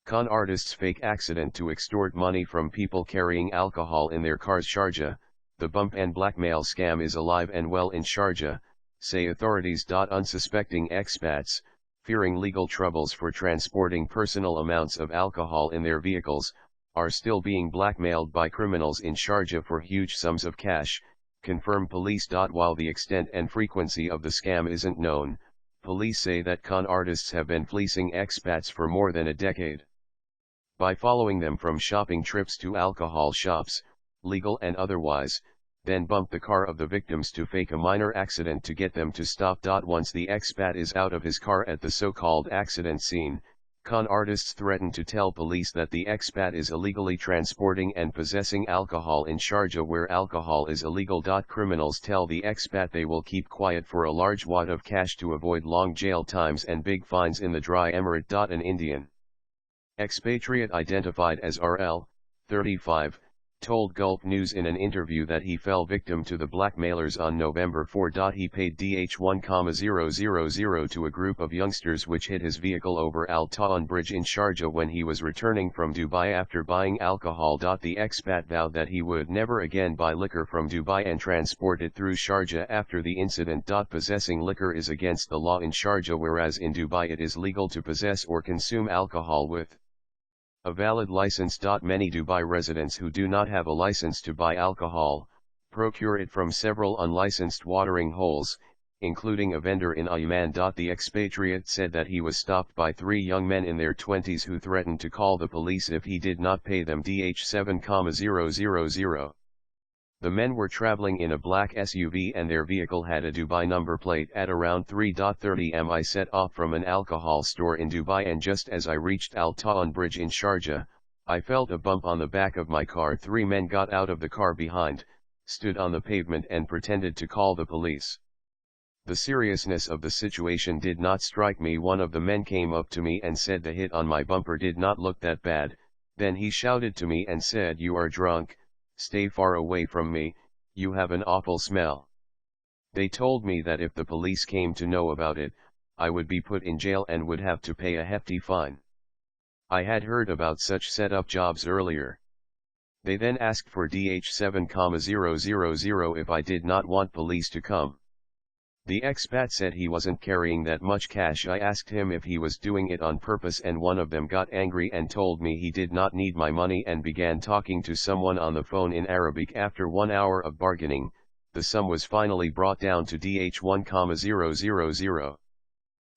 Con artists fake accident to extort money from people carrying alcohol in their cars. Sharjah, the bump and blackmail scam is alive and well in Sharjah, say authorities. Unsuspecting expats, fearing legal troubles for transporting personal amounts of alcohol in their vehicles, are still being blackmailed by criminals in Sharjah for huge sums of cash, confirm police. While the extent and frequency of the scam isn't known, police say that con artists have been fleecing expats for more than a decade. By following them from shopping trips to alcohol shops, legal and otherwise, then bump the car of the victims to fake a minor accident to get them to stop. Once the expat is out of his car at the so-called accident scene, con artists threaten to tell police that the expat is illegally transporting and possessing alcohol in Sharjah, where alcohol is illegal. Criminals tell the expat they will keep quiet for a large wad of cash to avoid long jail times and big fines in the dry emirate. An Indian expatriate identified as RL, 35, told Gulf News in an interview that he fell victim to the blackmailers on November 4. He paid Dh1,000 to a group of youngsters which hit his vehicle over Al Ta'an Bridge in Sharjah when he was returning from Dubai after buying alcohol. The expat vowed that he would never again buy liquor from Dubai and transport it through Sharjah after the incident. Possessing liquor is against the law in Sharjah, whereas in Dubai it is legal to possess or consume alcohol with a valid license. Many Dubai residents who do not have a license to buy alcohol, procure it from several unlicensed watering holes, including a vendor in Ayman. The expatriate said that he was stopped by three young men in their 20s who threatened to call the police if he did not pay them Dh7,000. The men were traveling in a black SUV and their vehicle had a Dubai number plate. At around 3:30 am I set off from an alcohol store in Dubai, and just as I reached Al Ta'an Bridge in Sharjah, I felt a bump on the back of my car. Three men got out of the car behind, stood on the pavement and pretended to call the police. The seriousness of the situation did not strike me. One of the men came up to me and said the hit on my bumper did not look that bad. Then he shouted to me and said, "You are drunk. Stay far away from me, you have an awful smell." They told me that if the police came to know about it, I would be put in jail and would have to pay a hefty fine. I had heard about such set-up jobs earlier. They then asked for Dh7,000 if I did not want police to come. The expat said he wasn't carrying that much cash. I asked him if he was doing it on purpose, and one of them got angry and told me he did not need my money and began talking to someone on the phone in Arabic. After 1 hour of bargaining, the sum was finally brought down to Dh1,000.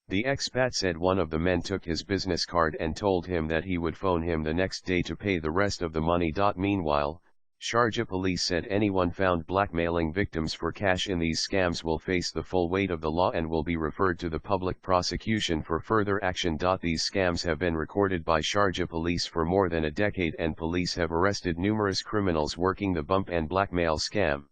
The expat said one of the men took his business card and told him that he would phone him the next day to pay the rest of the money. Meanwhile, Sharjah police said anyone found blackmailing victims for cash in these scams will face the full weight of the law and will be referred to the public prosecution for further action. These scams have been recorded by Sharjah police for more than a decade, and police have arrested numerous criminals working the bump and blackmail scam.